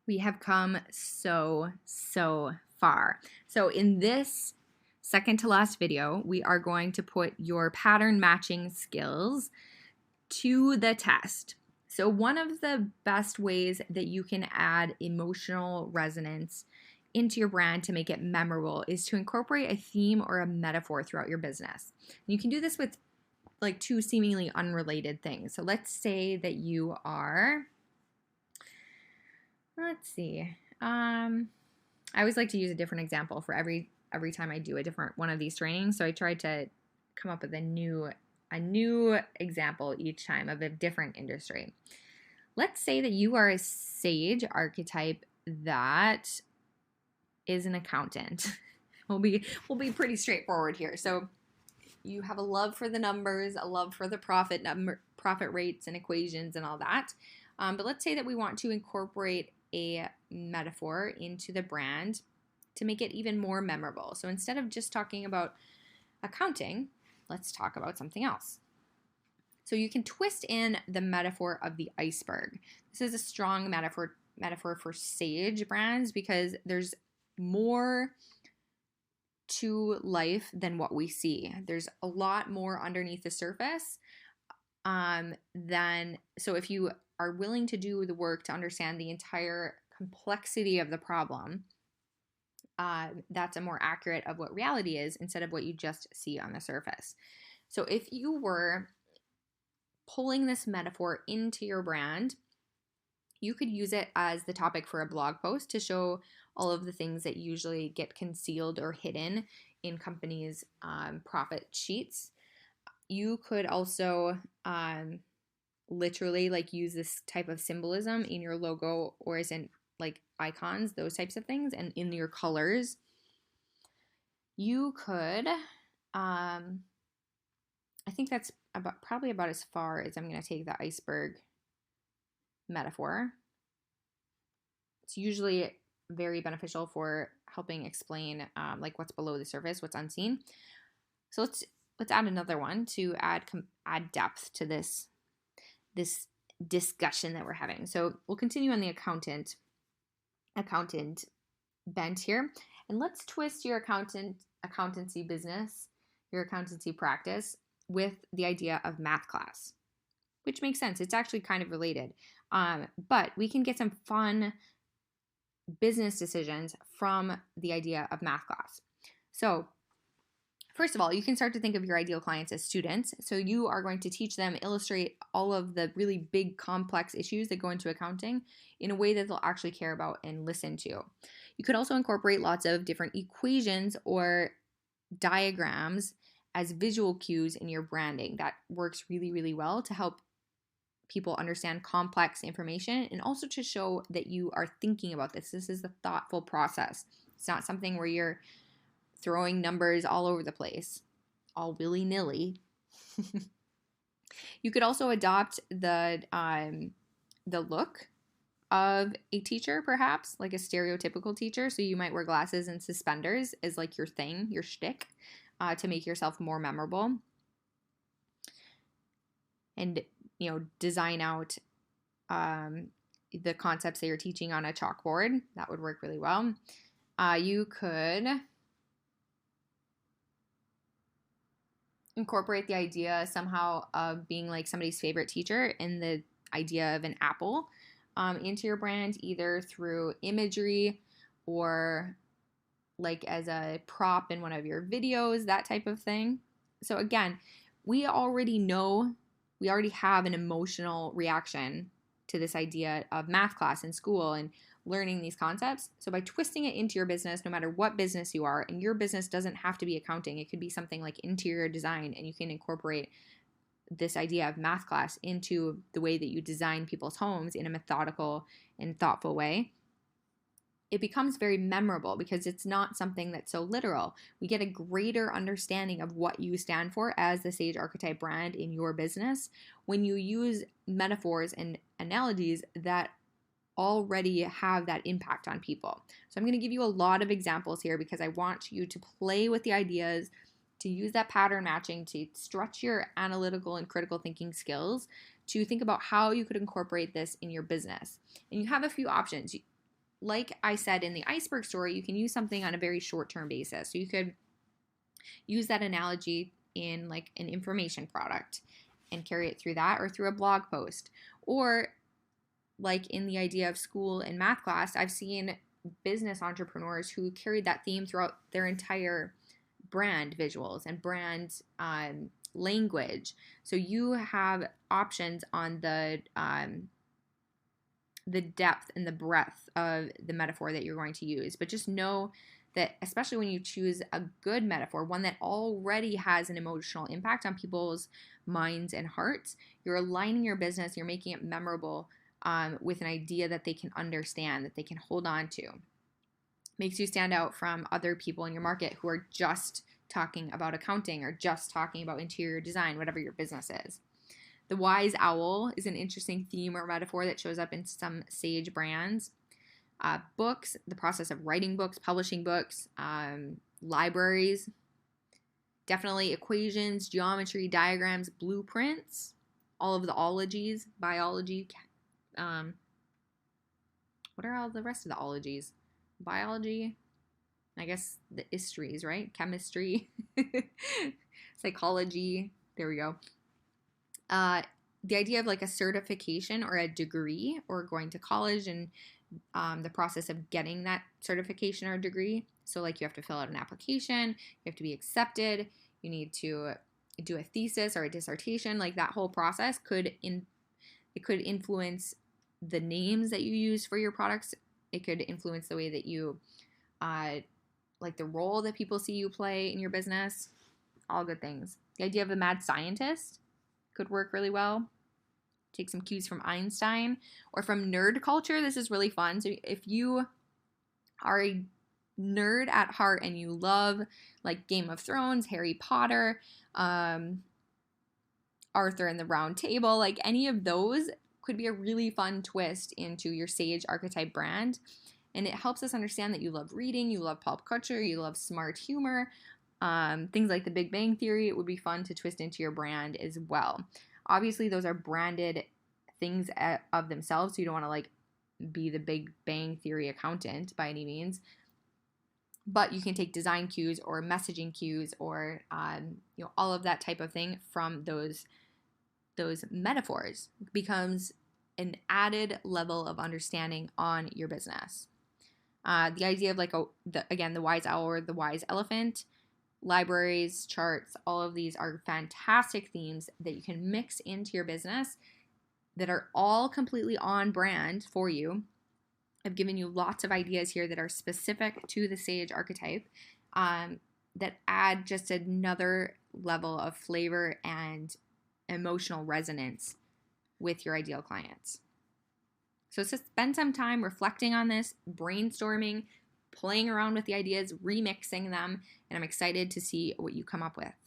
We have come so far. So in this second to last video, we are going to put your pattern matching skills to the test. So one of the best ways that you can add emotional resonance into your brand to make it memorable is to incorporate a theme or a metaphor throughout your business. You can do this with like two seemingly unrelated things. So let's say that you are, let's see. I always like to use a different example for every time I do a different one of these trainings. So I tried to come up with a new example each time of a different industry. Let's say that you are a sage archetype that is an accountant. We'll be pretty straightforward here. So you have a love for the numbers, a love for the profit rates and equations and all that. But let's say that we want to incorporate a metaphor into the brand to make it even more memorable. So instead of just talking about accounting, let's talk about something else. So you can twist in the metaphor of the iceberg. This is a strong metaphor for sage brands because there's more to life than what we see. There's a lot more underneath the surface so if you are willing to do the work to understand the entire complexity of the problem, that's a more accurate of what reality is instead of what you just see on the surface. So if you were pulling this metaphor into your brand, you could use it as the topic for a blog post to show all of the things that usually get concealed or hidden in companies' profit sheets. You could also literally like use this type of symbolism in your logo or as in like icons, those types of things, and in your colors. You could, I think that's probably about as far as I'm going to take the iceberg metaphor. It's usually very beneficial for helping explain like what's below the surface, what's unseen. So let's add another one to add depth to this discussion that we're having. So we'll continue on the accountant bent here, and let's twist your accountancy business, your accountancy practice with the idea of math class, which makes sense. It's actually kind of related, but we can get some fun business decisions from the idea of math class. So first of all, you can start to think of your ideal clients as students. So you are going to teach them, illustrate all of the really big complex issues that go into accounting in a way that they'll actually care about and listen to. You could also incorporate lots of different equations or diagrams as visual cues in your branding. That works really, really well to help people understand complex information and also to show that you are thinking about this. This is a thoughtful process. It's not something where you're throwing numbers all over the place, all willy-nilly. You could also adopt the look of a teacher, perhaps, like a stereotypical teacher. So you might wear glasses and suspenders as like your thing, your shtick, to make yourself more memorable. And, design out the concepts that you're teaching on a chalkboard. That would work really well. You could incorporate the idea somehow of being like somebody's favorite teacher and the idea of an apple into your brand, either through imagery or like as a prop in one of your videos, that type of thing. So again, we already have an emotional reaction to this idea of math class in school and learning these concepts. So by twisting it into your business, no matter what business you are, and your business doesn't have to be accounting, it could be something like interior design, and you can incorporate this idea of math class into the way that you design people's homes in a methodical and thoughtful way. It becomes very memorable because it's not something that's so literal. We get a greater understanding of what you stand for as the Sage Archetype brand in your business when you use metaphors and analogies that already have that impact on people. So I'm going to give you a lot of examples here because I want you to play with the ideas, to use that pattern matching, to stretch your analytical and critical thinking skills, to think about how you could incorporate this in your business. And you have a few options. like I said in the iceberg story, you can use something on a very short-term basis. So you could use that analogy in like an information product and carry it through that, or through a blog post, or like in the idea of school and math class, I've seen business entrepreneurs who carried that theme throughout their entire brand visuals and brand language. So you have options on the depth and the breadth of the metaphor that you're going to use. But just know that, especially when you choose a good metaphor, one that already has an emotional impact on people's minds and hearts, you're aligning your business, you're making it memorable with an idea that they can understand, that they can hold on to. Makes you stand out from other people in your market who are just talking about accounting or just talking about interior design, whatever your business is. The wise owl is an interesting theme or metaphor that shows up in some Sage brands. Books, the process of writing books, publishing books, libraries, definitely equations, geometry, diagrams, blueprints, all of the ologies, biology. What are all the rest of the ologies? Biology, I guess the istries, right? Chemistry, psychology. There we go. The idea of like a certification or a degree, or going to college and the process of getting that certification or degree. So like you have to fill out an application, you have to be accepted, you need to do a thesis or a dissertation. Like that whole process could influence the names that you use for your products. It could influence the way that you like the role that people see you play in your business. All good things. The idea of the mad scientist could work really well. Take some cues from Einstein or from nerd culture. This is really fun. So if you are a nerd at heart and you love like Game of Thrones, Harry Potter, Arthur and the Round Table, like any of those could be a really fun twist into your Sage archetype brand. And it helps us understand that you love reading, you love pop culture, you love smart humor, things like the Big Bang Theory. It would be fun to twist into your brand as well. Obviously, those are branded things of themselves, so you don't want to like be the Big Bang Theory accountant by any means. But you can take design cues or messaging cues or all of that type of thing from those metaphors. It becomes an added level of understanding on your business. The idea of like the wise owl or the wise elephant, libraries, charts, all of these are fantastic themes that you can mix into your business that are all completely on brand for you. I've given you lots of ideas here that are specific to the Sage archetype that add just another level of flavor and emotional resonance with your ideal clients. So spend some time reflecting on this, brainstorming, playing around with the ideas, remixing them, and I'm excited to see what you come up with.